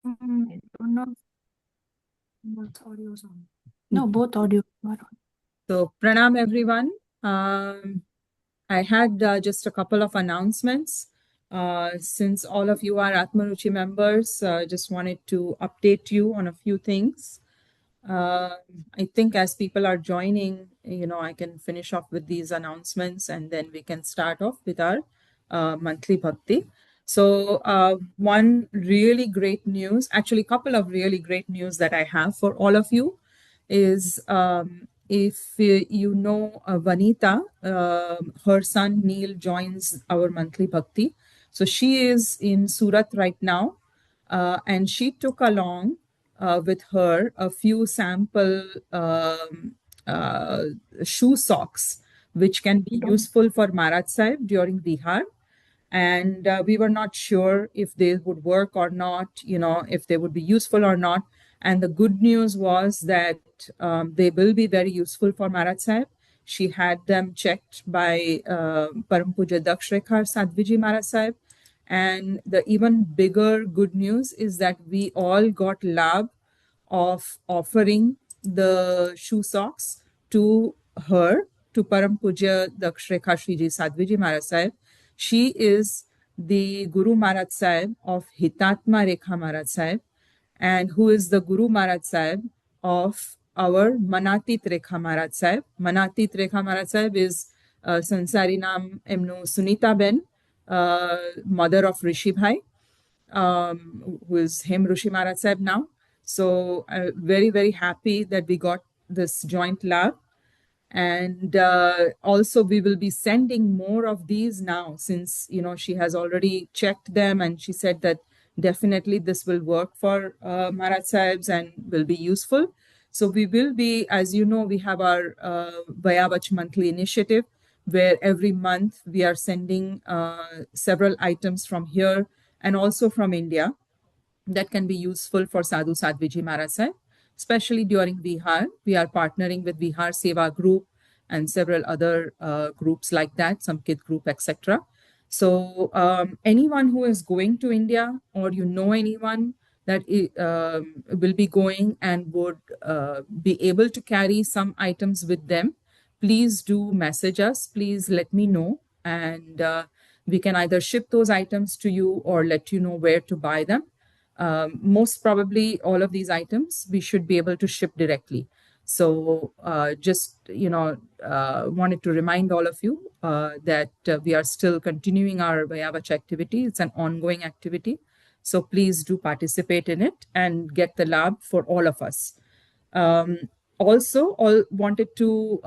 I don't know if both audios on. No, both audios are on. So, pranam everyone. I had just a couple of announcements. Since all of you are Atmaruchi members, just wanted to update you on a few things. Uh, I think as people are joining, I can finish off with these announcements and then we can start off with our monthly bhakti. So, one really great news, actually, a couple of really great news that I have for all of you is if you know Vanita, her son Neil joins our monthly bhakti. So, she is in Surat right now and she took along with her a few sample uh, shoe socks, which can be useful for Maharaj Sahib during Bihar. And we were not sure if they would work or not, if they would be useful or not. And the good news was that they will be very useful for Maharaj Sahib. She had them checked by Param Puja Dakshrekhar Sadhviji Maharaj Sahib. And the even bigger good news is that we all got love of offering the shoe socks to her, to Param Puja Dakshrekha Shriji Sadhviji Maharaj Sahib. She is the Guru Maharaj Sahib of Hitatma Rekha Maharaj Sahib, and who is the Guru Maharaj Sahib of our Manatit Rekha Maharaj Sahib. Manatit Rekha Maharaj Sahib is Sansari Naam Emnu Sunita Ben, mother of Rishi Bhai, who is him Rishi Maharaj Sahib now. So very, very happy that we got this joint lab. And also we will be sending more of these now since, she has already checked them and she said that definitely this will work for Maharaj Sahibs and will be useful. So we will be, as you know, we have our Vayavach monthly initiative where every month we are sending several items from here and also from India that can be useful for Sadhu Sadhviji Maharaj Sahib, especially during Bihar. We are partnering with Bihar Seva Group and several other groups like that, some kid group, etc. So anyone who is going to India or you know anyone that will be going and would be able to carry some items with them, please do message us. Please let me know. And we can either ship those items to you or let you know where to buy them. Most probably all of these items we should be able to ship directly. So just, wanted to remind all of you that we are still continuing our Vayavach activity. It's an ongoing activity. So please do participate in it and get the lab for all of us. Also, all wanted to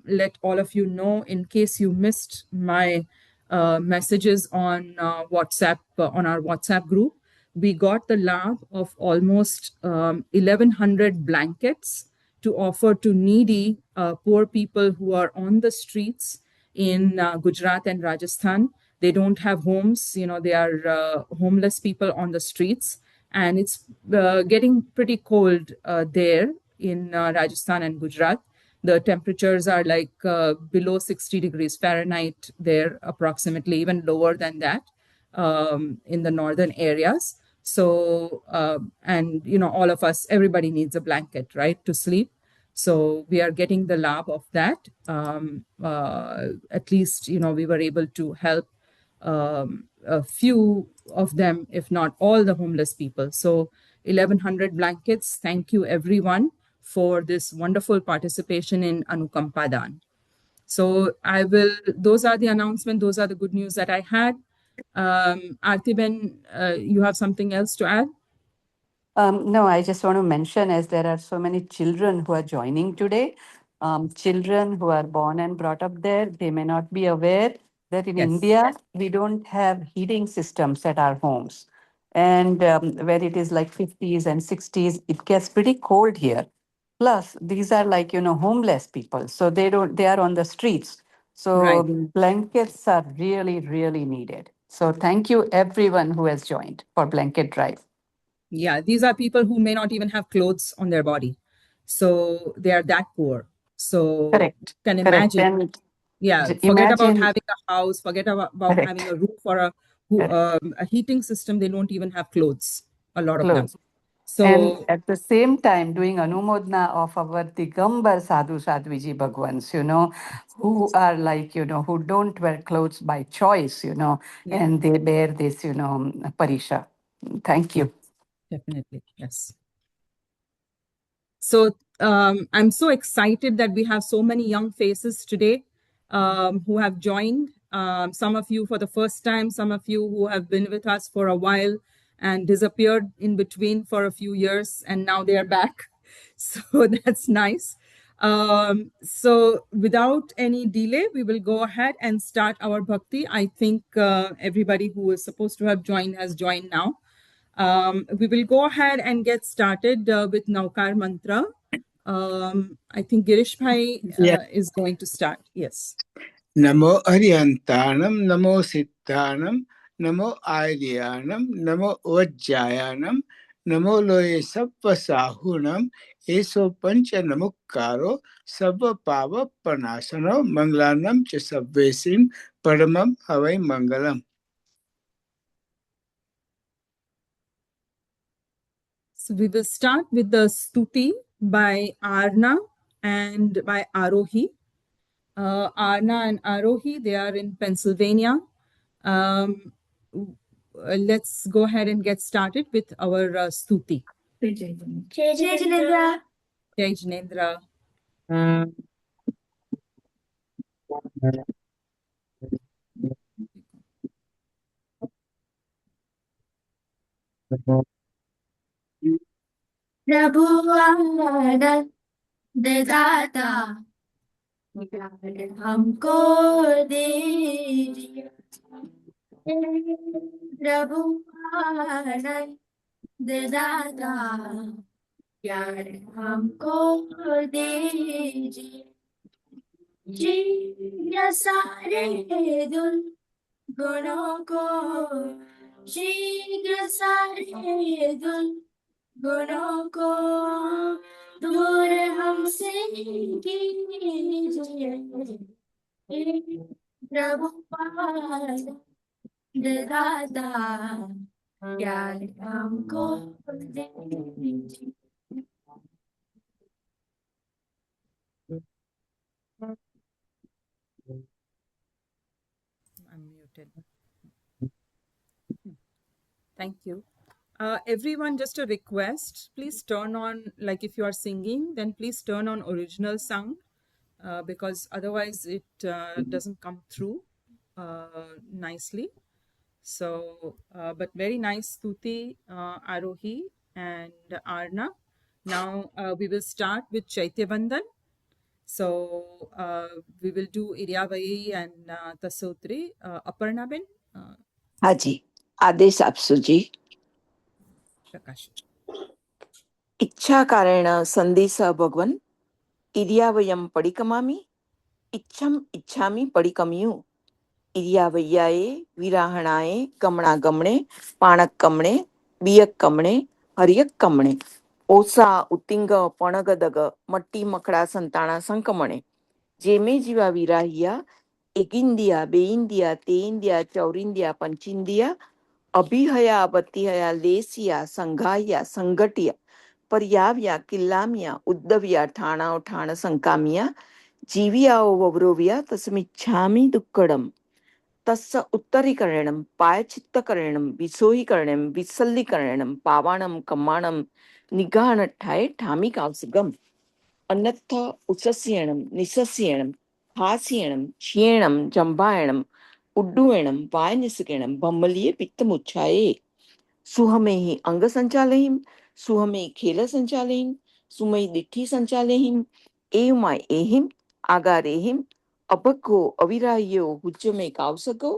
let all of you know, in case you missed my messages on WhatsApp, on our WhatsApp group, we got the lab of almost 1,100 blankets to offer to needy poor people who are on the streets in Gujarat and Rajasthan. They don't have homes, they are homeless people on the streets. And it's getting pretty cold there in Rajasthan and Gujarat. The temperatures are like below 60 degrees Fahrenheit there, approximately, even lower than that in the northern areas. So, and all of us, everybody needs a blanket, right, to sleep. So we are getting the lab of that. At least, we were able to help a few of them, if not all the homeless people. So 1,100 blankets. Thank you, everyone, for this wonderful participation in Anukampa Dan. So those are the announcements. Those are the good news that I had. Aarti Ben, you have something else to add? No, I just want to mention as there are so many children who are joining today, children who are born and brought up there, they may not be aware that in Yes. India, we don't have heating systems at our homes. And where it is like 50s and 60s, it gets pretty cold here. Plus, these are like, homeless people. So they are on the streets. So Right. blankets are really, really needed. So thank you everyone who has joined for blanket drive. Yeah, these are people who may not even have clothes on their body. So they are that poor. So Correct. can Correct. imagine. And Yeah, forget about imagine, having a house, forget about having correct. a roof or Correct. a heating system. They don't even have clothes. a lot of them. Close. So And at the same time, doing Anumodna of our Digambar Sadhu Sadhviji Bhagwans, who are like, who don't wear clothes by choice, yeah, and they bear this, Parisha. Thank you. definitely, yes. So I'm so excited that we have so many young faces today who have joined. Some of you for the first time, some of you who have been with us for a while and disappeared in between for a few years, and now they are back. So that's nice. So without any delay, we will go ahead and start our bhakti. I think everybody who is supposed to have joined has joined now. We will go ahead and get started with Naukar Mantra. I think Girish Bhai is going to start. Yes. Namo Aryantanam, Namo Siddhanam, Namo Airyanam, Namo Vajjayanam, Namo Loye Sabba Sahunam, Eso Pancha Namukkaro, Sabba Pava Panasano, Manglanam Cha Sabvesim, Paramam Havai Mangalam. So we will start with the Stuti by Arna and by Arohi. Arna and Arohi, they are in Pennsylvania. Let's go ahead and get started with our Stuti. Jai Jinendra. Jai Jinendra. प्रभु आनंद दाता ज्ञान हमको दीजिए प्रभु आनंद दाता ज्ञान हमको दीजिए जी सारे गुणों को शीघ्र सारे गुणों को दूर हमसे कीजिए प्रभु पाद दाता ज्ञान हमको दीजिए I'm muted. Thank you. Everyone, just a request, please turn on, like if you are singing, then please turn on original sound because otherwise it doesn't come through nicely. So, but very nice Stuti, Arohi and Arna. Now we will start with Chaitya Bandhan. So we will do Iryavai and Tasotri. Aparna Ben, हाँ जी, आदेश आपसु जी। Prakash. इच्छा कारेण संदेश भगवन् इर्यावयं पडिकमामि इच्छम इच्छामि पडिकम्यु इर्यावय्याये विराहणाये कमणा गमणे पाणक कमणे बियक कमणे हरियक कमणे ओसा उतिंग पणगदग मट्टी मकड़ा संताना संकमणे जेमे जीवा विराहिया एकिंदिया बेइंदिया तेइंदिया चौरिंदिया पंचिंदिया अभिहया अबतिहया लेसिया संघाया संगटिया पर्याव्या किल्लामिया उद्दव्या ठाणा ठाण संकामिया जीविया वव्रोविया तस्मिच्छामि दुक्कडम तस्य उत्तरीकरणं पायचित्तकरणं विसोहीकरणं विसल्लीकरणं पावाणं कम्माणं निगाहनठाय ठामि कांसगम अन्यथ उच्चस्येणं निसस्येणं हास्येणं क्षीणं जम्बायणं उड्डुयणं वायनिसकेणं बम्मलिये पित्तमुच्छाये सुहमेहि अंग संचालहीन सुहमे खेल संचालहीन सुमई दिठी संचालहीन एवमाय एहिम आगारेहिम अपको अविराह्यो हुच्चमे कावसको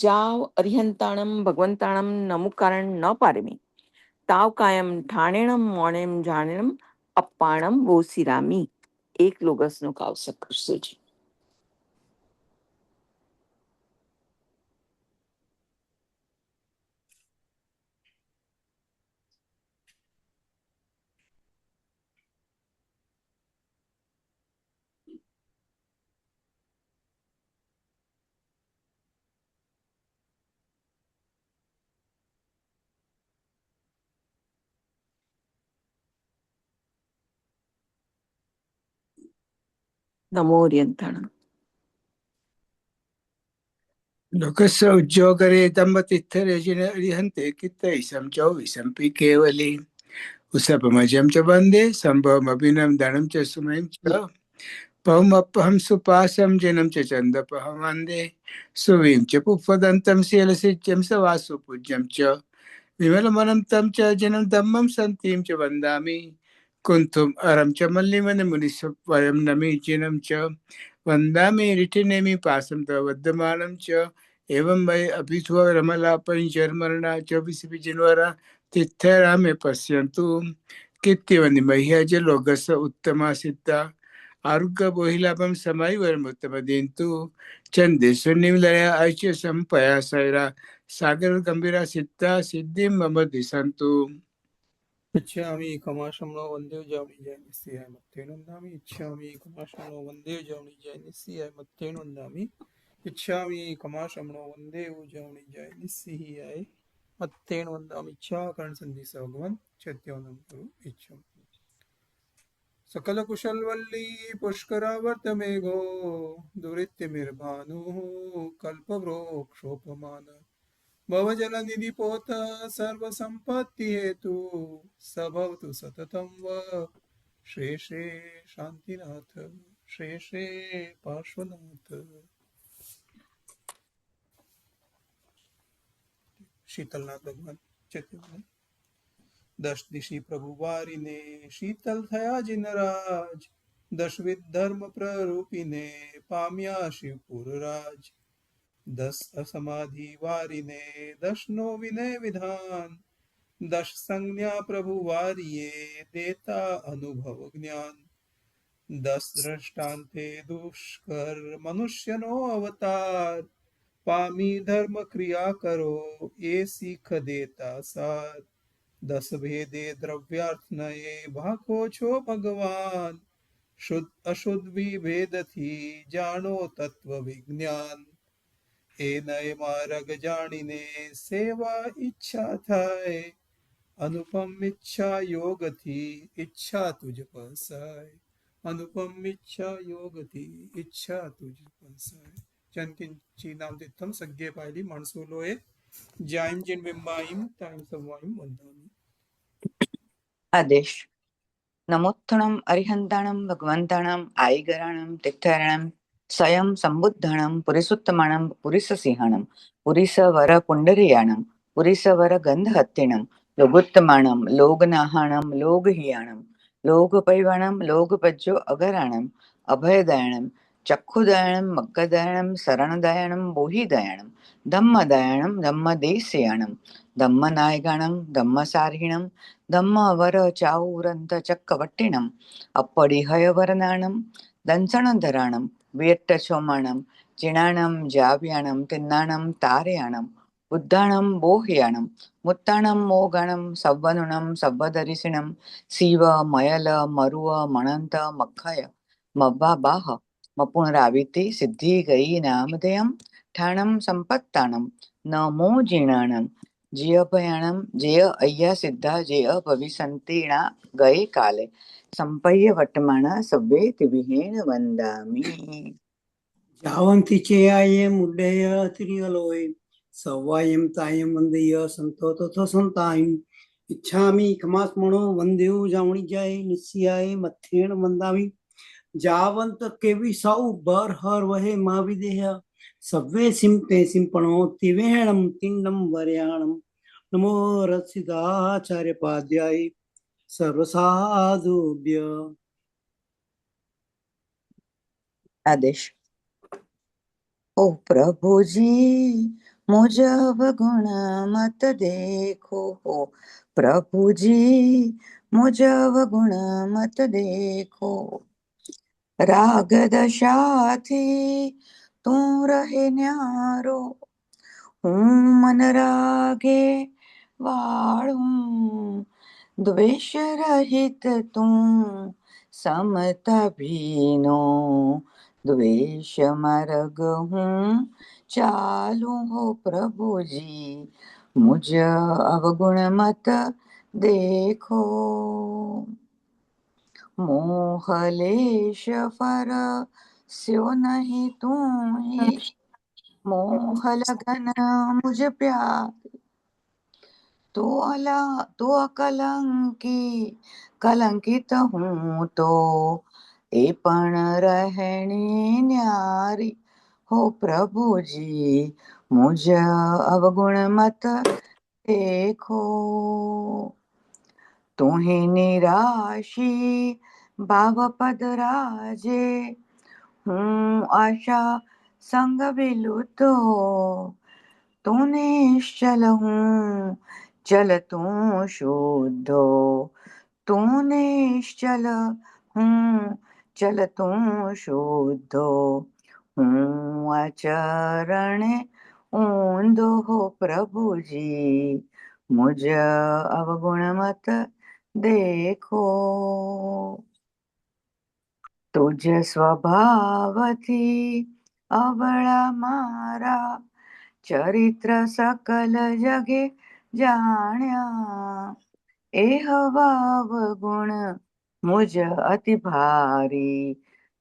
जाव अरिहंताणम भगवंताणम नमुकारण न पारमी ताव कायम ठाणेणम मोणेम जाणेणम अप्पाणम वो सिरामी एक लोगसनो कावसक सुजी नमो अर्यन्ताणम्। लोकस्य उद्योगरे दम्भतित्थरेजिनरिहन्ते कित्तैषं चौविशंपि केवली उसपमजं च वन्दे सम्भवमभिनं धनं च सुमयं च पहुमपहं सुपासं जनं च चन्दपहं वन्दे सुवीं च पुष्पदन्तं शीलसिज्यं सवासुपूज्यं च विमलमनं तं च जनं धम्मं सन्तीं च वन्दामि कुन्थुम् अरं च मल्लिमनमुनिस्वयं नमि जिनं च वन्दामि रिटिनेमि पासं तव वर्धमानं च एवं वै अभिध्व रमलापञ्चर्मरणा च विसिपिजिन्वरा तिथ्यरामे पश्यन्तु कीर्तिवनि मह्यज लोकस उत्तमा सिद्धा आरुग्य बोहिलाभं समायुवर्मुत्तमदेन्तु चन्देश्वनिलया ऐच्य संपया सैरा सागर गंभीरा सिद्धा सिद्धिं मम दिशन्तु। इच्छामि कमाशमनो वन्दे जावनि जय निस्सियाय मत्तेन वन्दामि इच्छामि कमाशमनो वन्दे जावनि जय निस्सियाय मत्तेन वन्दामि इच्छामि कमाशमनो वन्दे जावनि जय निस्सियाय मत्तेन वन्दामि इच्छा कर्ण संधि से भगवान चैत्यवनम करो इच्छा सकल कुशल वल्ली पुष्करावर्त मेघो दुरित्य निर्भानु कल्पवृक्षोपमान भवजल निधि पोत सर्व संपत्ति हेतु सभवतु सततम व श्री श्री शांतिनाथ श्री श्री पार्श्वनाथ। शीतलनाथ भगवान चैतन्य दश दिशि प्रभु वारिने शीतल थया जिनराज दशविध धर्म प्ररूपिने पाम्या शिवपुर राज दस असमाधि वारिने दशनो विनय विधान दश संज्ञा प्रभु वारिये देता अनुभव ज्ञान दस दृष्टान्ते दुष्कर मनुष्यनो अवतार पामी धर्म क्रिया करो ये सीख देता सार दस भेदे द्रव्यार्थ नये भाखो छो भगवान शुद्ध अशुद्ध विभेद थी जानो तत्व विज्ञान ए नए मार्ग जानिने सेवा इच्छा थाय अनुपम इच्छा योग थी इच्छा तुझ पसाय अनुपम इच्छा योग थी इच्छा तुझ पसाय चंकिंची नाम तित्थम सज्ञे पायली माणसोलोए जाइम जिन बिंबाइम ताइम सवाइम वंदामी। आदेश नमोत्थणम अरिहंताणम भगवंताणम आईगराणम तीर्थारणम स्वयं संबुद्धाणम पुरिसुत्तमाणम पुरिससिंहाणम पुरिसवर पुंडरीयाणम पुरिसवर गंधहत्तिणम लोगुत्तमाणम लोगनाहाणम लोगहियाणम लोगपैवाणम लोगपज्जो अगराणम अभयदयाणम चक्षुदयाणम मग्गदयाणम शरणदयाणम बोहिदयाणम धम्मदयाणम धम्मदेशयाणम धम्मनायगाणम धम्मसारिणम धम्म वर चाऊरंत चक्कवट्टिणम अप्पडी हयवरनाणम दंसणधराणम वीट्ट सोमाणम चिणाणम जाव्याणम तिन्नाणम तारयाणम बुद्धाणम बोह्याणम मुत्ताणम मोगाणम सव्वनुणम सव्वदरिसिणम शिव मयल मरुव मणंत मखय मब्बाबाह मपुणराविति सिद्धि गई नामधेयम ठाणम संपत्ताणम नमो जिणाणम जय भयाणम जय अय्या सिद्धा जय भविसंतीणा गए काले संपय्य वर्तमान सभ्ये तिविहेण वंदामि यावन्ति चेयाये मुड्डय त्रियलोय सवायं तायं वन्देय संतो ततो संतायं इच्छामि खमास्मणो वन्देयो जावणि जाय निस्सियाय मत्थेण वन्दामि जावंत केवि साउ बर हर वहे महाविदेह सव्वे सिंपे सिंपणो तिवेणम तिंडम वर्याणम नमो रसिदाचार्य पाद्याय सर्वसाधुभ्य। आदेश ओ प्रभु जी मुझ अवगुण मत देखो हो प्रभु जी मुझ अवगुण मत देखो राग दशा थी तू रहे न्यारो हूँ मन रागे वाळूं द्वेष रहित तू समता भीनो द्वेष मर्ग हूँ चालू हो प्रभु जी मुझ अवगुण मत देखो मोहलेश फरस्यो नहीं तू ही, मोह लगन मुझ प्यार। तो अकलंकी कलंकित हूँ तो ए पण रहनी न्यारी। हो प्रभु जी मुझ अवगुण मत देखो। तुम्हें निराशी भाव पद राजे, हूँ आशा संग विलुत हो। तू निश्चल हूँ चल तू शुद्ध हो। तू निश्चल हूँ चल तू शुद्ध हो। हूँ आचरण ऊंधो हो प्रभु जी मुझ अवगुण मत देखो। तुझ स्वभाव थी अवळा मारा, चरित्र सकल जगे जाण्या। एह वाव गुण मुझ अति भारी,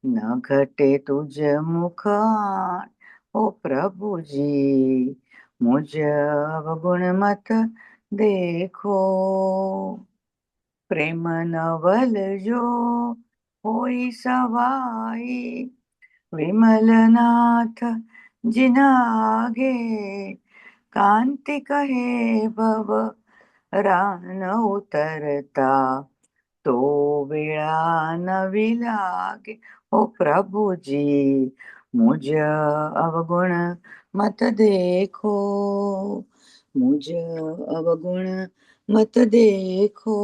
न घटे तुझ मुख आण। ओ प्रभु जी मुझ अवगुण मत देखो। प्रेम नवल जो होई सवाई, विमल नाथ जिन आगे। कांति कहे भव रान उतरता, तो वेळा नवी लागे। ओ प्रभु जी मुझ अवगुण मत देखो। मुझ अवगुण मत देखो।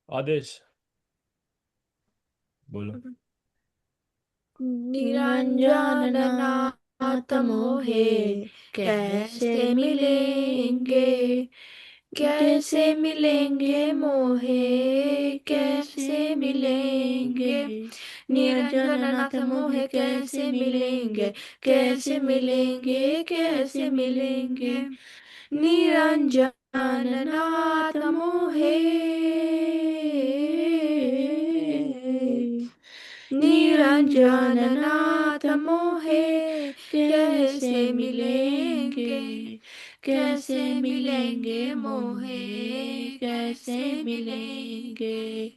आदेश बोलो। निरंजननाथ मोहे कैसे मिलेंगे, कैसे मिलेंगे मोहे, कैसे मिलेंगे। निरंजननाथ मोहे कैसे मिलेंगे, कैसे मिलेंगे, कैसे मिलेंगे। निरंजननाथ मोहे, निरंजननाथ मोहे कैसे मिलेंगे, कैसे मिलेंगे मोहे, कैसे मिलेंगे,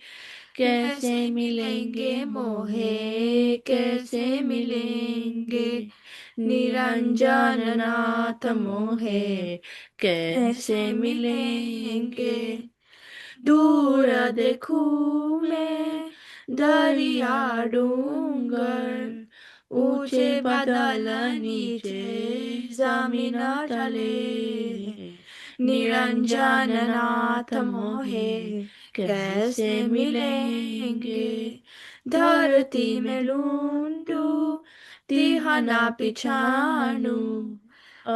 कैसे मिलेंगे मोहे, कैसे मिलेंगे। निरंजननाथ मोहे कैसे मिलेंगे। दूर देखूं मैं दरिया डूंगर, ऊंचे बादल नीचे जमीन चले। निरंजननाथ मोहे कैसे मिलेंगे। धरती में लूंटू तिहना पिछानू,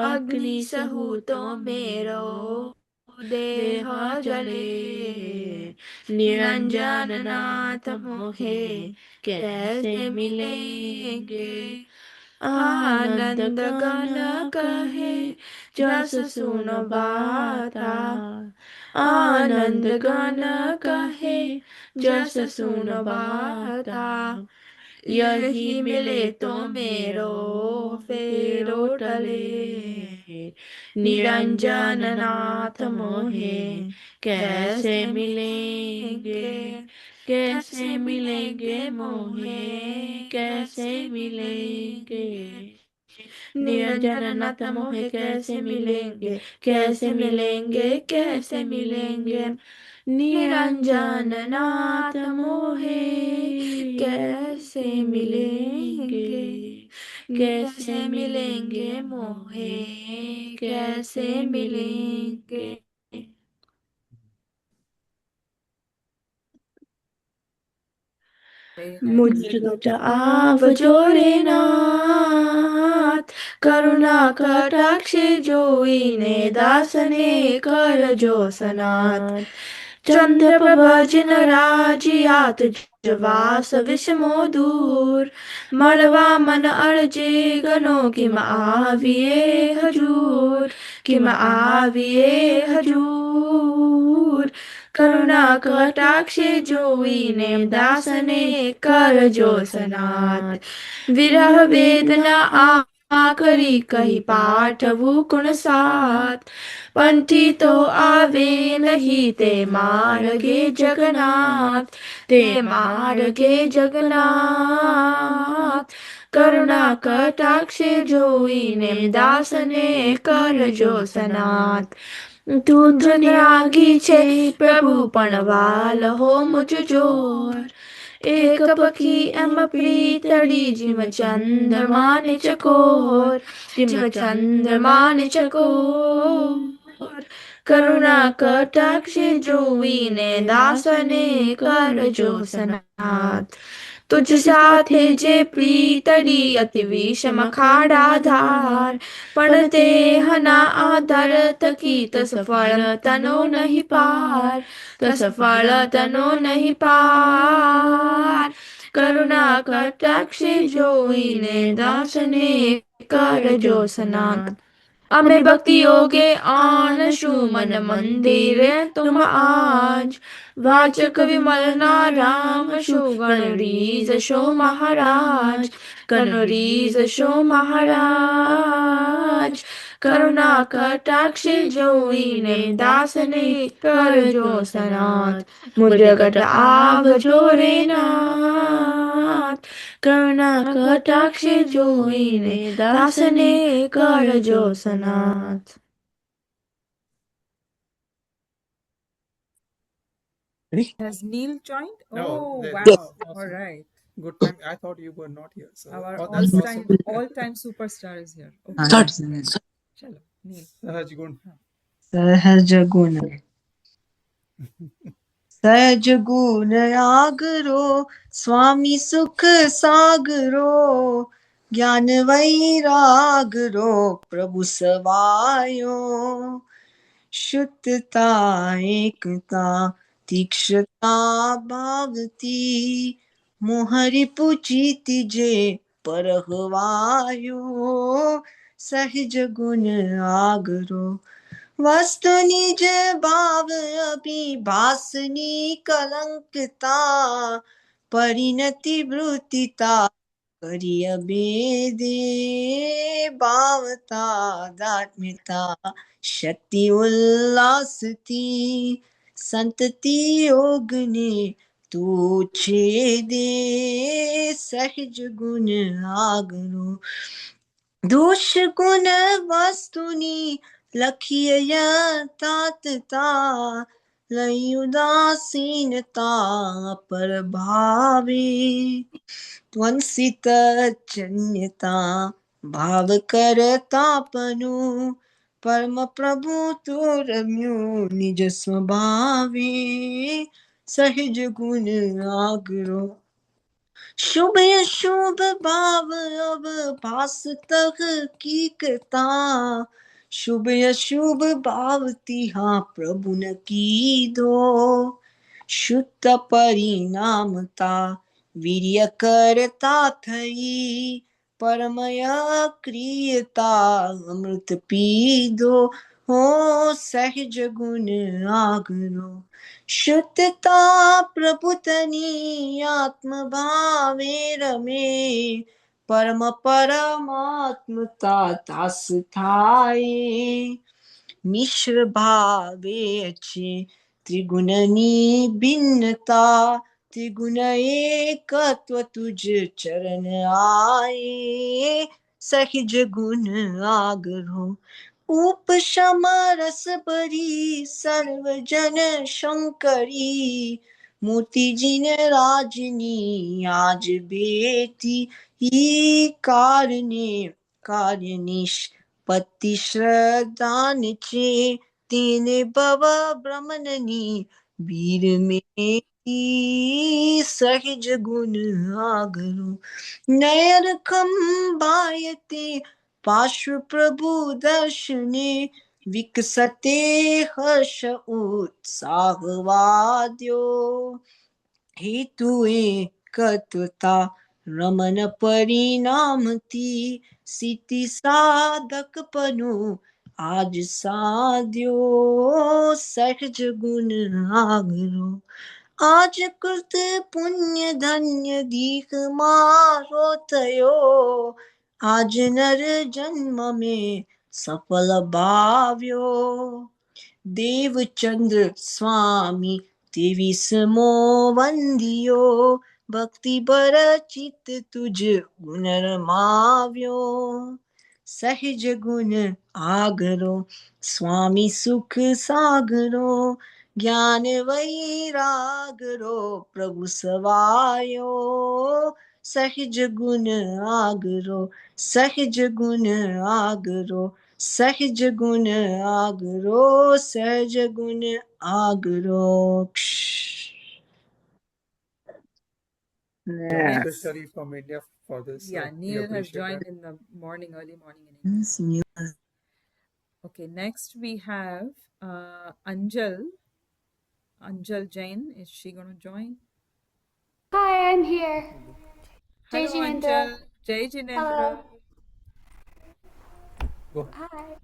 अग्नि सहू तो मेरो देह जले। निरंजननाथ मोहे कैसे मिलेंगे। आनंद गण कहे जस सुन बाता, आनंद गण कहे जस सुन बाता। यही मिले तो मेरो फेरो टले। निरंजननाथ मोहे कैसे मिलेंगे, कैसे मिलेंगे मोहे, कैसे मिलेंगे। निरंजननाथ मोहे कैसे मिलेंगे, कैसे मिलेंगे, कैसे मिलेंगे। निरंजननाथ मोहे कैसे मिलेंगे, कैसे मिलेंगे मोहे, कैसे मिलेंगे। मुझ आव जोरे नाथ, करुणा कटाक्ष जोईने दासने कर जो सनाथ। चंद्रप्रभा जिन राजियात जवास विषमो दूर मरवा मन अर्जे गनो किम आविए हजूर किम आविए हजूर करुणा कटाक्षे जोईने दासने कर जो सनाथ विरह वेदना आकरी कही पाठवु गुण साथ पंथी तो आवे नहीं ते मार्गे जगन्नाथ ते मार्गे जगन्नाथ करुणा कटाक्षे जोईने दासने कर जो सनाथ તું ધન્યાગી છે પ્રભુ પણ વાલ હો મુજ જોર એક પખી એમ પ્રીતડી જીમ ચંદ્રમાને ચકોર જીમ ચંદ્રમાને ચકોર કરુણા કટાક્ષે જોઈને દાસને કરજો સનાથ तुझ साथे जे प्रीतड़ी अति विषम खाड़ा धार पढ़ते हना आदर तकी तस फल तनो नहीं पार तस फल तनो नहीं पार करुणा कटाक्षे जोईने दासने कर जो सनाथ અમે ભક્તિ યોગે આનશું મન મંદિરે તુમ આજ વાચક વિમલના રામ શુ ગણરીજ શો મહારાજ ગણરીજ શો મહારાજ કરુણા કટાક્ષે જોઈને દાસને કરજો સનાથ મુદ્રગટ આવજો રે નાથ કરુણા કટાક્ષે જોઈને દાસને કરજો સનાથ Has Neil joined? No, Oh, they- wow. Yes. All right. Good time. I thought you were not here. So Our oh, that's awesome. all-time superstar is here. Okay. Chalo, Neil. Sahaj Gun. સહજ ગુણ સહજ ગુણ આગરો સ્વામી સુખ સાગરો જ્ઞાન વૈરાગરો પ્રભુ સવાયો શુદ્ધતા એકતા તીક્ષ્ણતા ભાવતી મોહરી પૂજીતી જે પરહવાયો સહજ ગુણ આગરો वस्तु निज भाव अभिभासनी कलंकता परिणति वृत्तिता करिय बेदे भावता दात्म्यता शक्ति उल्लासती संतति योग ने तू छेदे सहज गुण आगरो दोष गुण वस्तुनि लखिय यथार्थता लय उदासीनता पर भावे त्वंसित चन्यता भाव करतापनु परम प्रभु तो रम्यो निज स्वभावे सहज गुण आगरो शुभ अशुभ भाव अब भासतः कीकता शुभ अशुभ भाव तिहा प्रभु न की दो शुद्ध परिणामता वीर्य करता थई परमय क्रियता अमृत पीदो हो सहज गुण आगरो शुद्धता प्रभुतनी आत्म भावे रमे परम परमात्मता तास थाए मिश्र भावे अच्छे त्रिगुणनी भिन्नता त्रिगुण एकत्व तुझ चरण आए सहज गुण आगरो उपशम रस भरी सर्वजन शंकरी मूर्ति जिन राजनी आज बेटी ही कार्य निष्पत्ति श्रद्धा निचे तीन भव ब्रह्मणनी वीर में सहज गुण आगरो नयर खंबायते पार्श्व प्रभु दर्शने विकसते हर्ष उत्साहवाद्यो हेतु एकत्वता रमन परिणामती सिद्धि साधक पनु आज साध्यो सहज गुण आगरो आज कृत पुण्य धन्य दीख मारो थयो आज नर जन्म में सफल भाव्यो देवचंद्र स्वामी तेविसमो वंदियो भक्ति बर चित तुझ गुण रमाव्यो सहज गुण आगरो स्वामी सुख सागरो ज्ञान वैरागरो प्रभु सवायो सहज गुण आगरो सहज गुण आगरो सहज गुण आगरो सहज गुण आगरो Joined Next. especially from India for this. Yeah, We Neil has appreciate joined that. in the morning, early morning in India. Yes, Neil. Okay, next we have Anjal. Anjal Jain. Is she going to join? Hi, I'm here. Jai Hello, Jinendra. Anjal. Jai Jinendra. Hello. Go. Hi.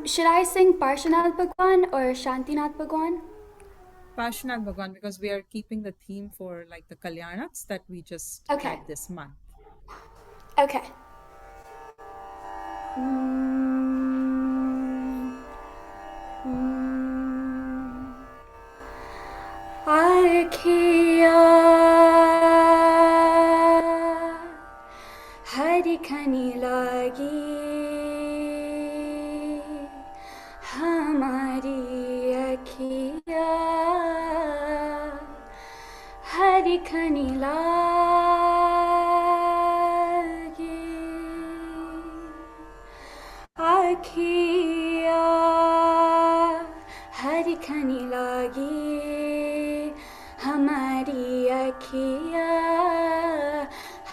Should I sing Parshanath Bhagwan or Shantinath Bhagwan? Parshanath Bhagwan, because we are keeping the theme for like the Kalyanaks that we just Okay. had this month. Okay. आखिया हरि खनी लागी हमारी अखिया हरि खनी लागी आखिया हरि खनी लागी हमारी अखिया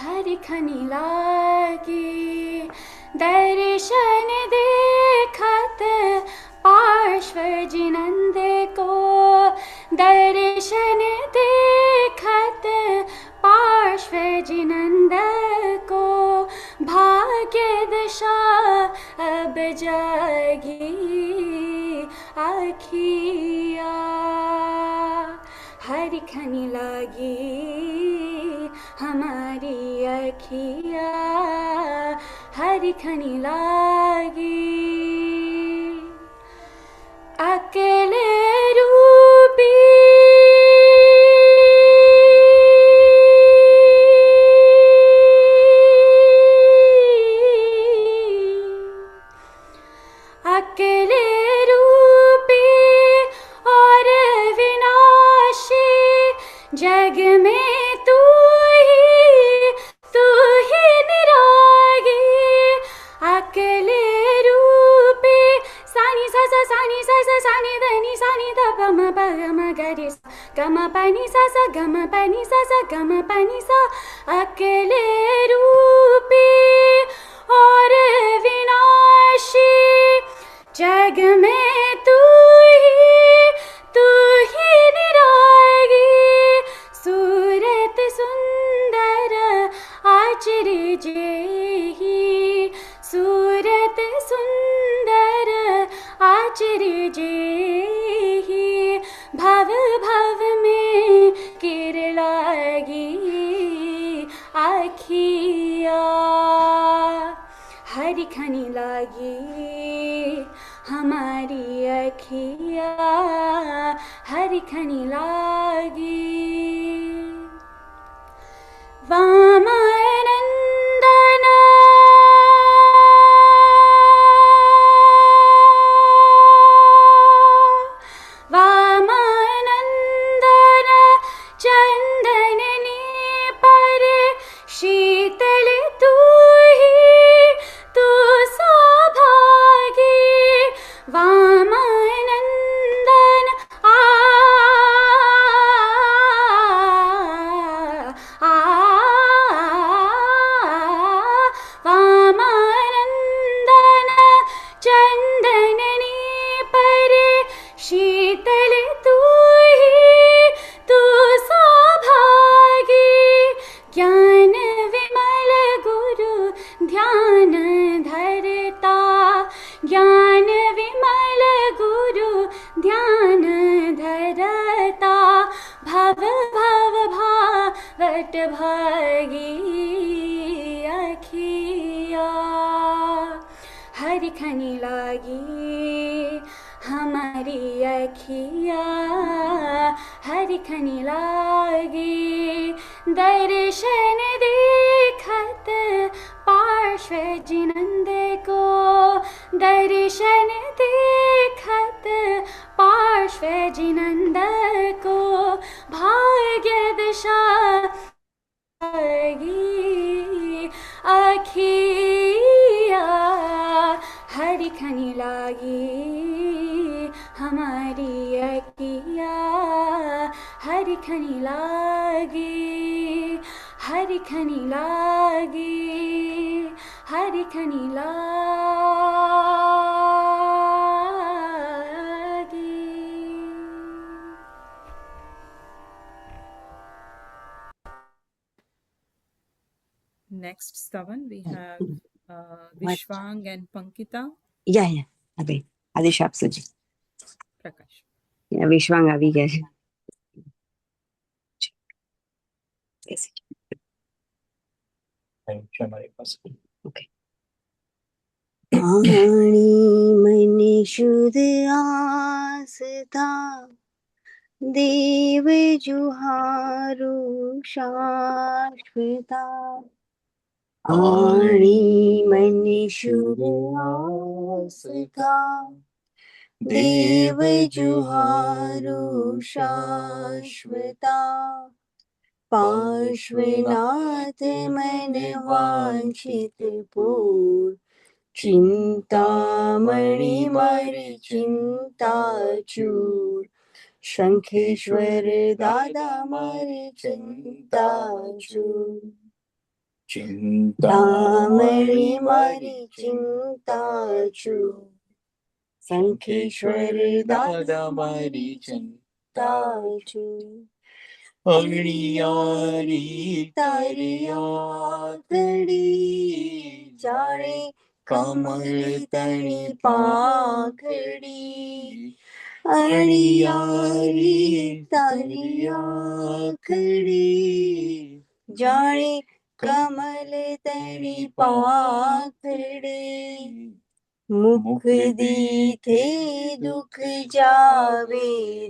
हरि खनी लागी दर्शन देखत पार्श्व जिनंद को दर्शन देखत पार्श्व जिनंद को भाग्य दशा अब जागी आखिया हरि खनी लागी हमारी अखिया हरि खनी लागी अकेले रूपी अकेले रूपी और विनाशी जग में तू ही निरागी अकेले रूपी सानी सा सानी सा सानी धनी सानी ध गम प गम गरि गम पनि सा गम पनि सा गम पनि सा अकेले रूपी और विनाशी जग में तू ही निरागी सूरत सुंदर आचर्य जेहि सूरत सुंदर आचर्य जेहि भव भव में किर लागी आखिया हरि खनी लागी हमारी अखिया हरि खनी लागी वामानंदन वामानंदन चंदननी पर शीतल तू सौभागी वामानंदन आ भागी अखिया हर खनी लागी हमारी अखिया हर खनी लागी दर्शन देखत पार्श्व जिनंद को दर्शन देखत पार्श्व जिनंद को भाग्य दशा लागी अखिया हर खनी लागी हमारी अखिया हर खनी लागी हर खनी लागी हर खनी लागी। Next, Stavan, we have Vishwang and Pankita. Yeah. अभी आदेश आप जी Prakash. विश्वांग આવી ગયા છે. Okay. पाणी मने शुद्ध आस्था देव जुहारू शाश्वता पाणी मने शुद्ध आस्था देव जुहारू शाश्वता पार्श्वनाथ मन वांछित पूर चिंतामणि मारी चिंता चूर शंखेश्वर दादा मारी चिंता चूर चिंतामणि मारी चिंता चूर शंखेश्वर दादा मारी चिंता चूर अग्नियारी तारिया तड़ी जाने कमल तणी पाखड़ी अग्नियारी तारिया खड़ी जाने कमल तणी पाखड़ी मुख दीथे दुख जावे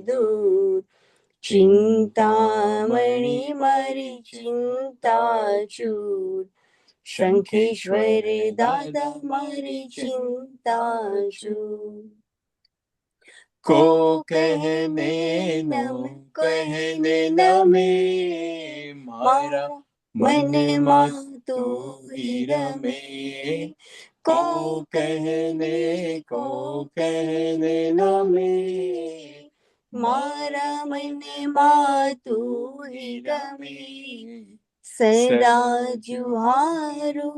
दूर चिंतामणि मारी चिंता चूर शंखेश्वर दादा मारी चिंता चूर को कहने न में मारा मन मातु ही रमे को कहने न में मारा मन मातु ही रमे सदा जुहारू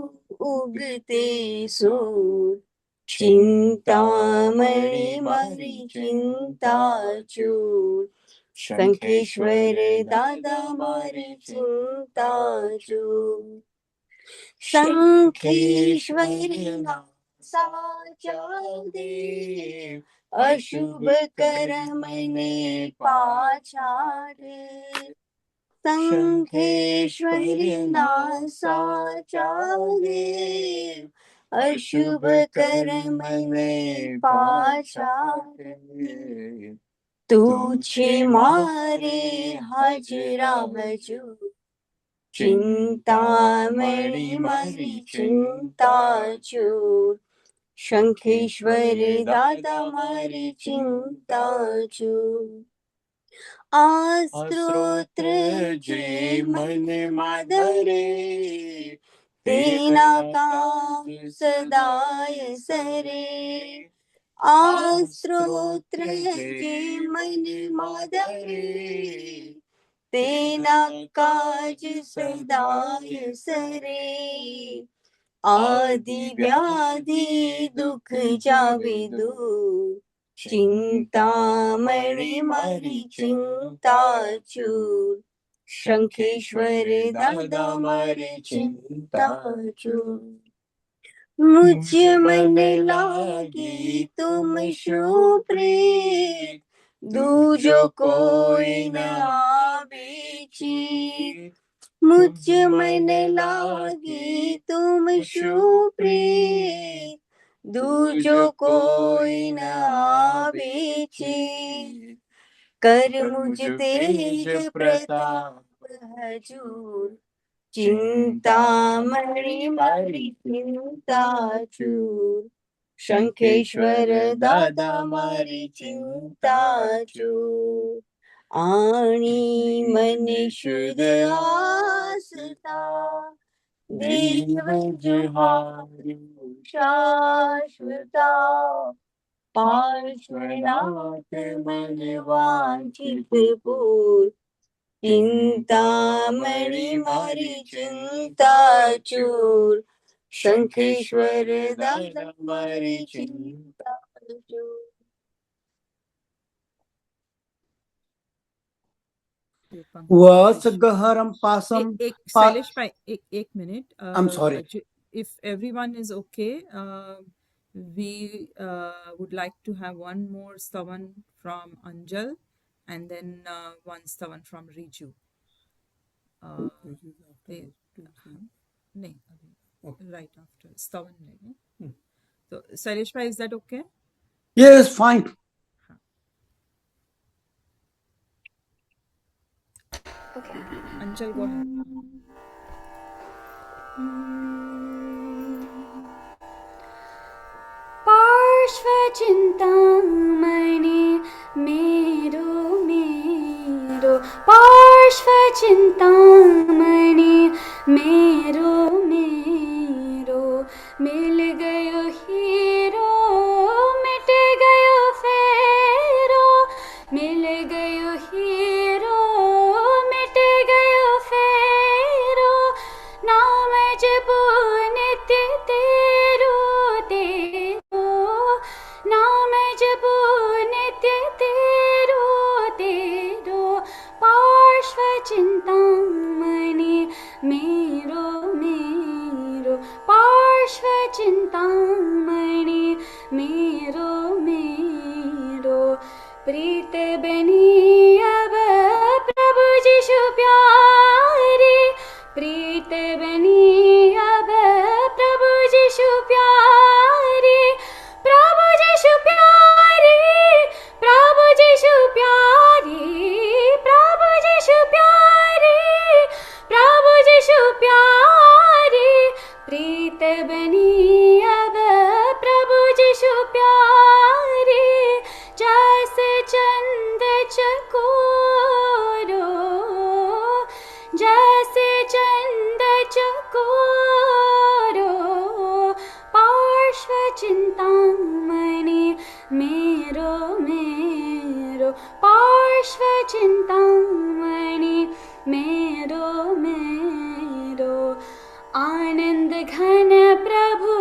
उगते सूर चिंतामणि मारी चिंता चूर शंखेश्वर दादा मारी चिंता चूर शंखेश्वर साचा देव अशुभ कर्म ने पाछाड़े शंखेश्वर नासाचा देव अशुभ कर्म ने पाछाड़े तुझे मारे हाजरा बजू चिंतामणि मारी चिंता चूर शंखेश्वर दादा मारी चिंता चूर आस्त्रोत्र जे मन माधरे तेना काम सदाय सरे आस्त्रोत्र जे मन माधरे तेना काज सदाय सरे आदि व्याधि दुख जावे दूर चिंतामणि मारी चिंता चूर शंखेश्वर दादा मारी चिंता चूर मुझ मन लागी तुम शो प्रेत दूजो कोई न आवे चीत मुझ मन लागी तुम सुप्रीत, दूजो कोई न आवे चीत। कर मुझ तेज प्रताप हजूर, चिंतामणि मारी चिंता चूर। शंखेश्वर दादा मारी चिंता चूर। आणि मन शुद्ध आसता, देव जुहारू शाश्वता। पार्श्वनाथ मन वांछित पूर, चिंतामणि मारी चिंता चूर। शंखेश्वर दादा मारी चिंता चूर। वसगहरम पासम Sailesh bhai, एक minute. I'm sorry. If everyone is okay, we would like to have one more stavan from Anjal and then one stavan from Riju. नहीं, right after stavan नहीं. So Sailesh bhai, is that okay? Yes, fine. Okay. Anjal, go ahead. पार्श्वचिन्तामणि मेरो मेरो, पार्श्वचिन्तामणि मेरो मेरो। मिल गयो hero मिट गयो फेरो, मिल गयो हीरो मिट गयो फेरो। नाम जपो नित्य तेरो तेरो, नाम जपो नित्य तेरो तेरो। पार्श्वचिन्तामणि मेरो मेरो, पार्श्वचिन्तामणि मेरो मेरो। प्रीत बनी अब प्रभु जीशु प्यारी, प्रीत बनी अब प्रभु जीशु प्यारी। प्रभु जीशु प्यारी, प्रभु जीशु प्यारी, प्रभु जीशु प्यारी, प्रभु जीशु प्यारी। प्रीत बनी अब प्रभु जीशु प्यारी। जैसे चंद चकोरो, जैसे चंद चकोरो। पार्श्वचिन्तामणि मेरो मेरो, पार्श्वचिन्तामणि मेरो मेरो। आनंद घन प्रभु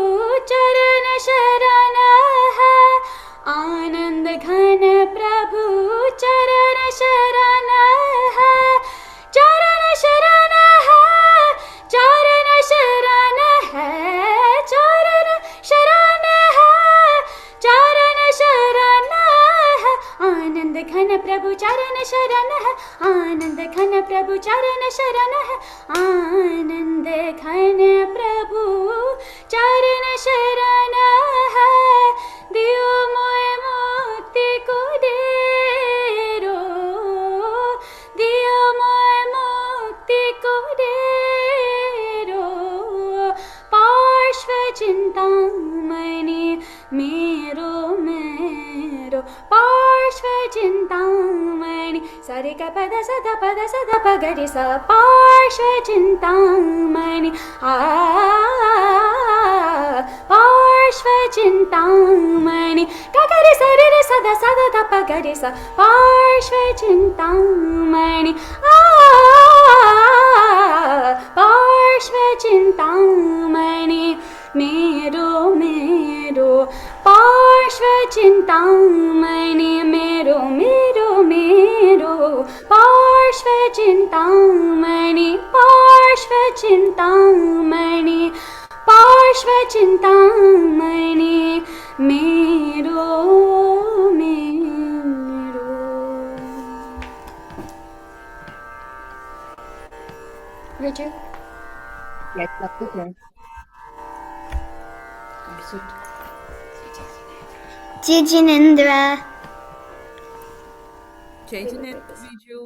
चरण शरण है, आनंद घन प्रभु चरण शरण है। चरण शरण है, चरण शरण है, चरण शरण है, चरण शरण है। आनंद घन प्रभु चरण शरण है, आनंद घन प्रभु चरण शरण है, आनंद घन प्रभु चरण शरण है। दियो मोय मुक्ति को डेरो, दियो मोय मुक्ति को डेरो। पार्श्वचिन्तामणि मेरो मेरो, पार्श्वचिन्तामणि। सरे ग पद सद प ग रे सा। पार्श्वचिन्तामणि पार्श्वचिन्तामणि। ग ग रे सा रे रे सद सद द प ग रे सा। पार्श्वचिन्तामणि पार्श्वचिन्तामणि मेरो मेरो, पार्श्वचिन्तामणि मेरो मेरो मेरो। पार्श्वचिन्तामणि पार्श्वचिन्तामणि, पार्श्वचिन्तामणि मेरो मेरो। Riju? Yes, that's okay. Jijinendra. Jaijanendra Riju.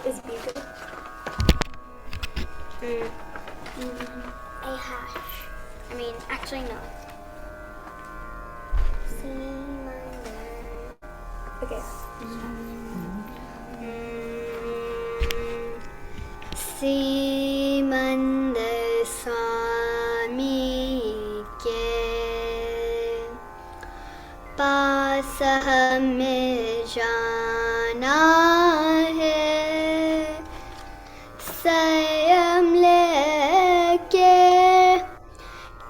Is B good? A hash. I mean, actually no. C minor. Okay. Simandar Swami के पास हमें जाना है, संयम लेके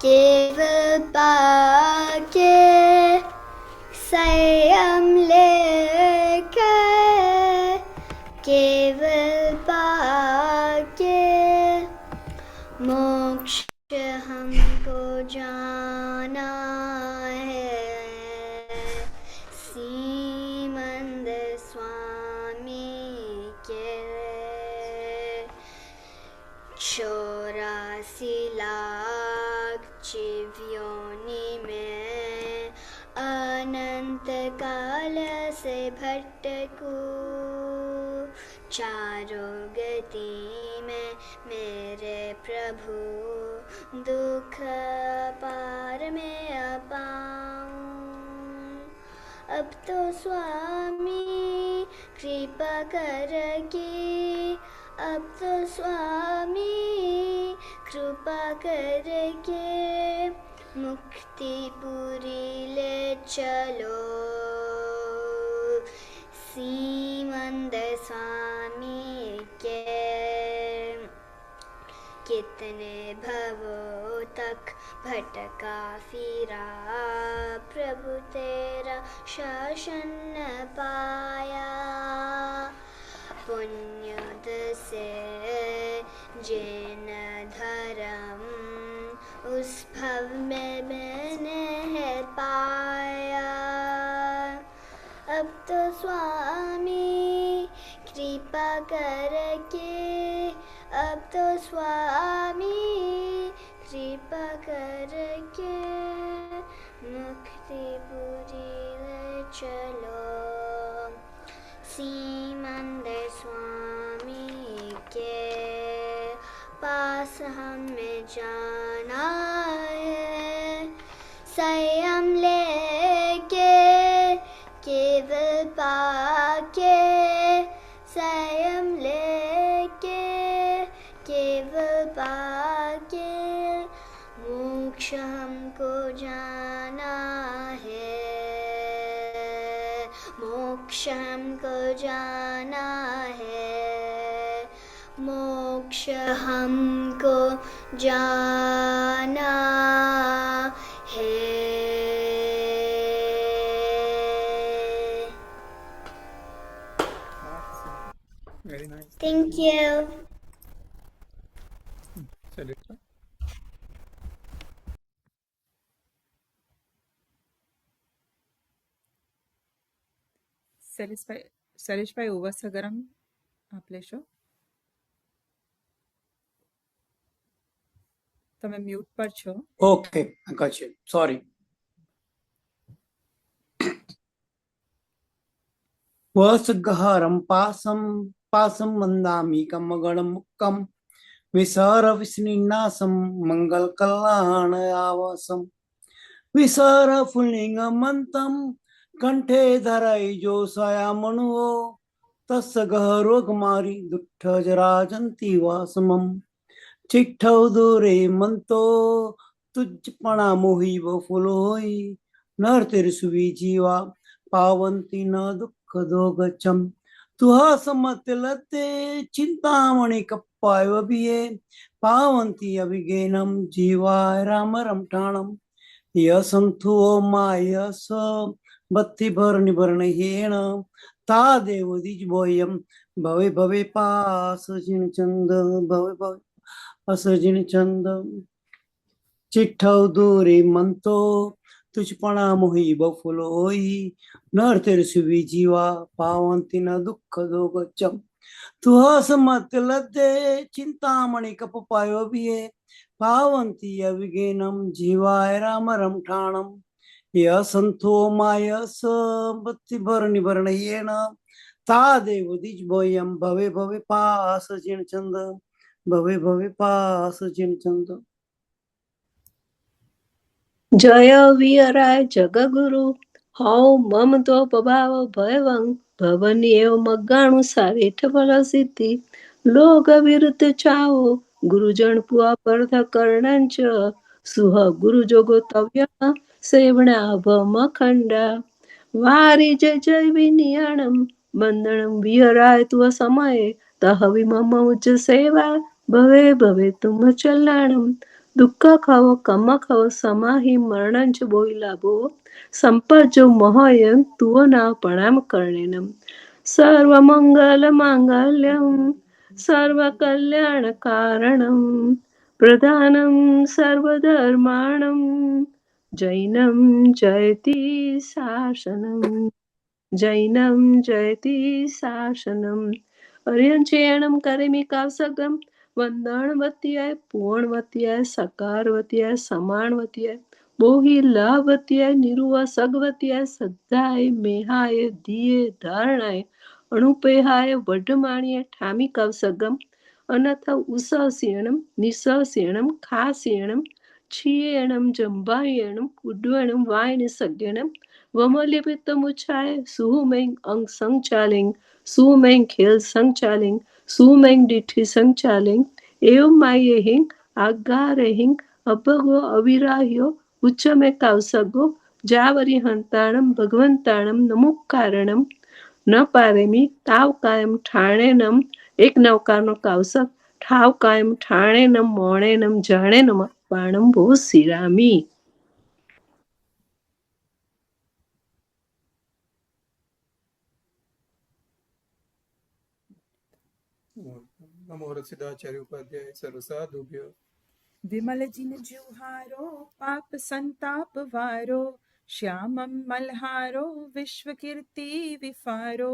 केवल पाके, संयम लेके केवल पाके, मोक्ष हमको जाना है, सीमंदर स्वामी के 84 लाख जीवयोनि में अनंत काल से भटकूं, चारों गति में मेरे प्रभु, दुख पार में अपाऊं। अब तो स्वामी कृपा करके, अब तो स्वामी कृपा करके, मुक्तिपुरी ले चलो, सीमंदर स्वामी के। कितने भवों तक भटका फिरा, प्रभु तेरा शासन न पाया, पुण्योद से जैन धर्म उस भव में मैंने है पाया। अब तो स्वामी कृपा करके, अब तो स्वामी कृपा करके, मुक्तिपुरी ले चलो, सीमंदर स्वामी के पास हमें जाना है, संयम लेके केवल पाके, संयम लेके केवल पाके, मोक्ष हमको जाना है, मोक्ष हमको जाना है, मोक्ष हमको जाना है। Very nice. Thank you. Salita. Salishbhai Uvasagaram, આપ લેશો. તમે મ્યુટ પર છો. Okay, I got you. Sorry. Vasagaharam pasam mandami kamagalam mukkam visara visninasam mangal kalana avasam visara fullinga mantam kanthe dharai jo saya manuo tasagharogmari duttha jarajanti vasamam चिट्ठौ दूरे मंतो तुझपणा मोही व फुलोई नर तेरे सुवी जीवा पावंती न दुख दोगचम तुहा समत लते चिंतामणि कप्पाय वबिये पावंती अभिगेनम जीवाय राम रमठाणम यसंथु माय स बत्ति भरनि भरणहेण ता देव दिज बोयम भवे भवे पास जिन चंद भवे भवे असजिन चंद चिट्ठौ दूरे मंतो तुझपणा मोही बफुलो होई नर तेरे सुवी जीवा पावंती न दुःख दोगचम तू हस मत लद्दे चिंतामणि कप पायो बिये पावंती अविगेनम जीवाय राम रमठाणम य संतो माय सबत्ति भरणी भरण येन ता देव दिज भयम भवे भवे पास जिन चंद भवे भवे पास जिन चंद जय वियराय जगगुरु हौ मम तो पभाव भयवं भवनी एव मगाणु सारेठ फल सिद्धि लोक विरुद्ध चाओ गुरुजन पुआ पर्थ कर्णंच सुह गुरु जोगो तव्य सेवणा भम खंडा वारी जय जय विनियाणम मंदणम विहराय तुव समय तह विमम उच्च सेवा भवे भवे तुम चलाणम दुःख खाओ कम खाओ समाही मरणांच बोई लाभो संपत जो मोहयं तुव नाव प्रणाम करणेनम सर्व मंगल मांगल्यम सर्व कल्याण कारणम प्रधानम सर्वधर्माणम जैनम जयति शासनम जैनम जयति शासनम अर्यंचयनम करेमि कावसगम वंदनवत्याय पूर्णवत्याय सकारवत्याय समानवत्याय बोहि लाभवत्याय निरुवा सगवत्याय सद्धाय मेहाय दिये धारणाय अणुपेहाय वडमाणिय ठामी कावसगम अनथ उससेणम निससेणम खासेणम क्षीयेणम जंबायेणम उड्वणम वायनिसज्ञणम वमल्यपित्तमुच्छाय सुहुमें अंग संचालिंग सुमें खेल संचालिंग सुमें डिठी संचालिंग एवं माये हिंग आगारे हिंग अभगो अविराह्यो उच्चमे कावसगो जावरी हंताणम भगवंताणम नमुकारणम न पारेमी ताव कायम ठाणेनम एक नवकारનો કાવસક ઠાવ કાયમ ઠાણેનમ મોણેનમ જાણેનમ બાણમ ભો સિરામી नमो रसिदाचार्य उपाध्याय सर्व साधुभ्यो विमल जिन जुहारो पाप संताप वारो श्यामं मल्हारो विश्व कीर्ति विफारो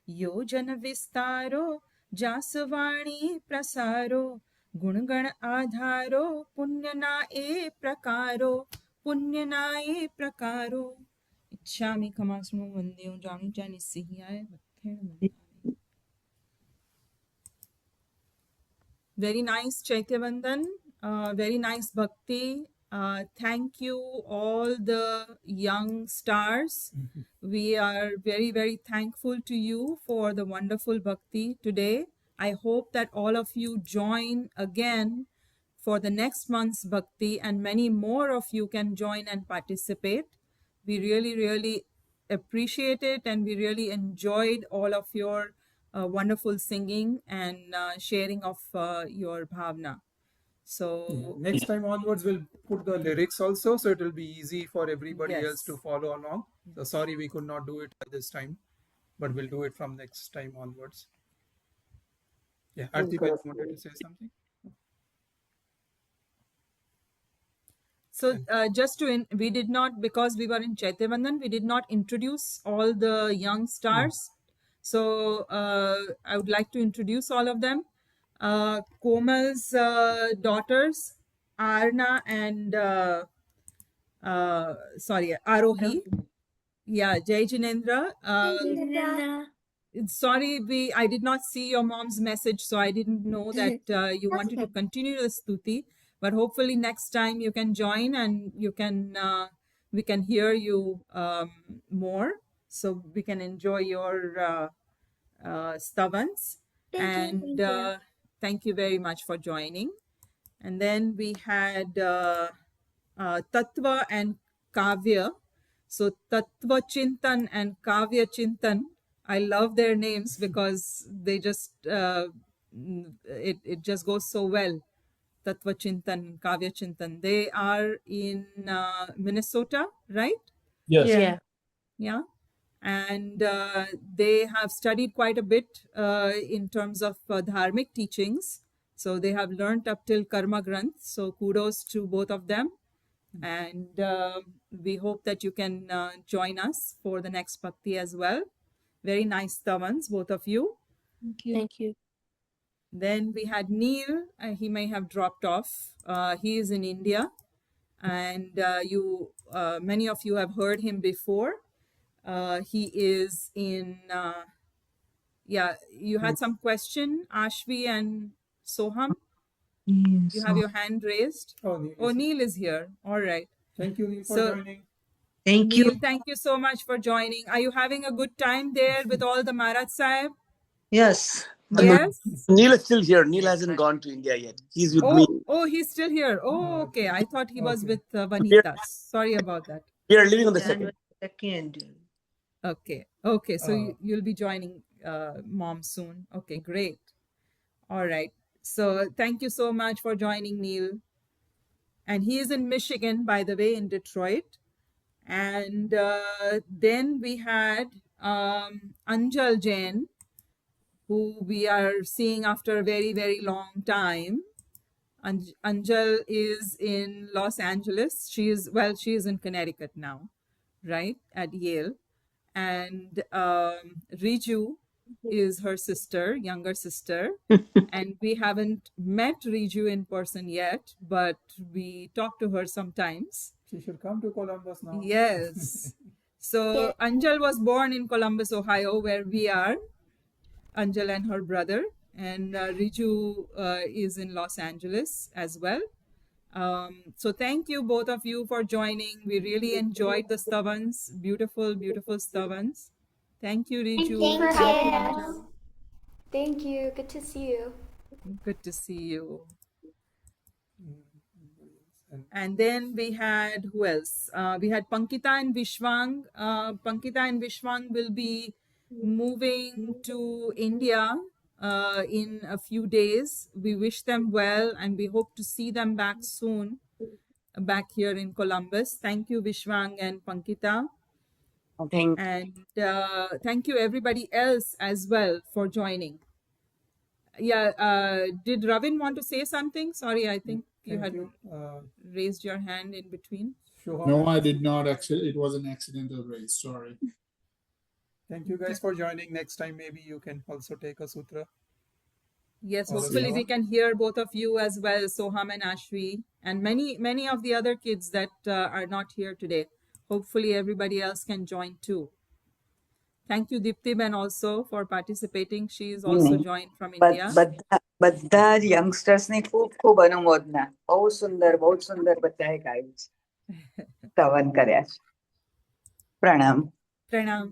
योजन विस्तारो जासवाणी प्रसारो गुणगण आधारो पुण्यनाए प्रकारो इच्छामि खमास्मो वंद्यो जानी जानी सिहियाय मत्थेण Very nice Chaitya Vandan, very nice Bhakti. Thank you all the young stars. We are very, very thankful to you for the wonderful Bhakti today. I hope that all of you join again for the next month's Bhakti and many more of you can join and participate. We really, really appreciate it and we really enjoyed all of your wonderful singing and sharing of your bhavna. So next time onwards we'll put the lyrics also, so it will be easy for everybody Yes. else to follow along. So sorry we could not do it at this time, but we'll do it from next time onwards. Yeah, Arti bhai wanted to say something. So just to we did not, because we were in Chaitya Vandan, we did not introduce all the young stars. So I would like to introduce all of them. Komal's daughters, Arna and Arohi. Yeah, Jai Jinendra. Sorry, I did not see your mom's message, so I didn't know that you wanted to continue the stuti. But hopefully next time you can join and you can we can hear you more, so we can enjoy your stavans. Thank you very much for joining. And then we had Tattva and Kavya. So Tattva Chintan and Kavya Chintan, I love their names because they just it just goes so well. Tattva Chintan, Kavya Chintan. They are in Minnesota, right? Yes. Yeah. And they have studied quite a bit in terms of dharmic teachings. So they have learnt up till Karma Granth. So kudos to both of them. And we hope that you can join us for the next Bhakti as well. Very nice Tavans, both of you. Thank you. Then we had Neil. He may have dropped off. He is in India, and many of you have heard him before. He is in. You had some question, Ashvi and Soham. You have your hand raised. Oh, Neil is here. All right. Thank you, Neil, for So- joining. Thank Neil, you. thank you so much for joining. Are you having a good time there with all the Maharaj Sahib? Yes. Yes. Neil is still here. Neil hasn't gone to India yet. He's with me. Oh, he's still here. Oh, okay. I thought he was with Vanita. Sorry about that. We are living on the second. Second. Okay. So you'll be joining mom soon. Okay, great. All right. So thank you so much for joining, Neil. And he is in Michigan, by the way, in Detroit. And then we had Anjal Jain, who we are seeing after a very, very long time. Anjal is in Los Angeles. She is in Connecticut now, right, at Yale. And Riju is her sister, younger sister. And we haven't met Riju in person yet, but we talk to her sometimes. She should come to Columbus now. Yes. So Anjal was born in Columbus, Ohio, where we are. Anjal and her brother. And Riju is in Los Angeles as well. So thank you, both of you, for joining. We really enjoyed the Stavans. Beautiful, beautiful Stavans. Thank you, Riju. Thank you. Good to see you. Good to see you. And then we had, who else? We had Pankita and Vishwang. Pankita and Vishwang will be moving to India in a few days. We wish them well and we hope to see them back soon, back here in Columbus. Thank you, Vishwang and Pankita. And thank you everybody else as well for joining. Did Ravin want to say something? Sorry, I think you had raised your hand in between. No, I did not. Actually, it was an accidental raise. Sorry. Thank you guys for joining. Next time, maybe you can also take a sutra. Yes, All of hopefully you. we can hear both of you as well, Soham and Ashvi, and many of the other kids that are not here today. Hopefully everybody else can join too. Thank you, Dipti-ben, also for participating. She is also joined from India. બધા youngsters ને ખૂબ ખૂબ અનુમોદના. બહુ સુંદર બધાએ ગાયું છે. સ્તવન કર્યા છે. પ્રણામ. Pranam.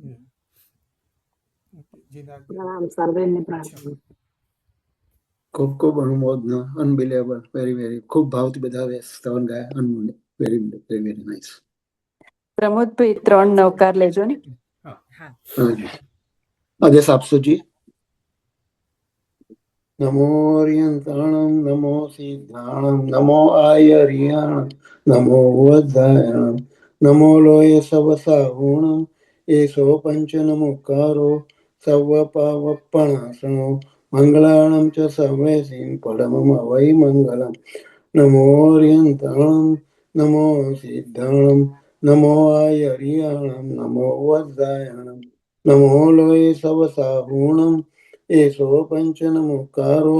ખૂબ ખૂબ અનુમોદના. અનબિલેબલ. વેરી વેરી ખૂબ ભાવથી બધા સ્તવન ગાયા. Very very very nice. Pramodbhai 3 Navkar લેજો ને. આદેશ આપશો જી. નમો અરિયંતાણમ નમો સિદ્ધાણમ નમો આયર્યાણમ નમો વધાયણમ નમો લોય સવસાહુણમ એસો પંચ નમોકારો સવ પાવપણાસણો મંગલાણમ ચ સવેસીમ પડમમ વૈ મંગલમ નમો અરિયંતાણમ નમો સિદ્ધાણમ નમો આયર્યાણમ નમો વધાયણમ નમો લોય સવસાહુણમ એસો પંચ નમોકારો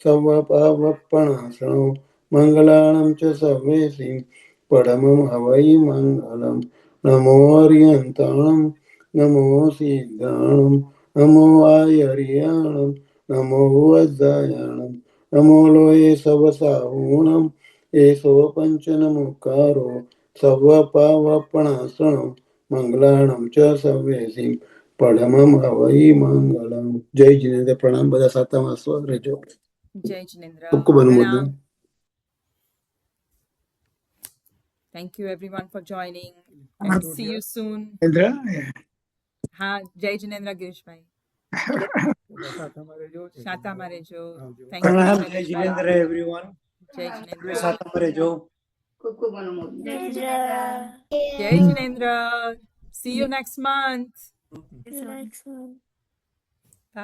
સવ પાવપણાસણો મંગલાણમ ચ સવેસીમ પડમમ હવૈ મંગલમ નમો અરિયંતાણમ નમો સિદ્ધાણમ નમો આયર્યાણમ નમો વધાયણમ નમો લોય સવસાહુણમ એસો પંચ નમોકારો સવ પાવપણાસણો મંગલાણમ ચ સવેસીમ પડમમ હવૈ મંગલમ. જય જીનેન્દ્ર. પ્રણામ. બધા સાતમા સ્વર રહેજો. Jai Jinendra. ખૂબ ખૂબ અનુમોદના. Pranam. Thank you everyone for joining. And see you soon. Indra Jai Jinendra Girishbhai. સાતામાં રહેજો. Shatama Rejo. આવજો. Thank you. પ્રણામ. Manish જય bhai. Jinendra everyone. Jai Jinendra. સાતામાં રહેજો. Jai Jinendra. See you next month. Next one.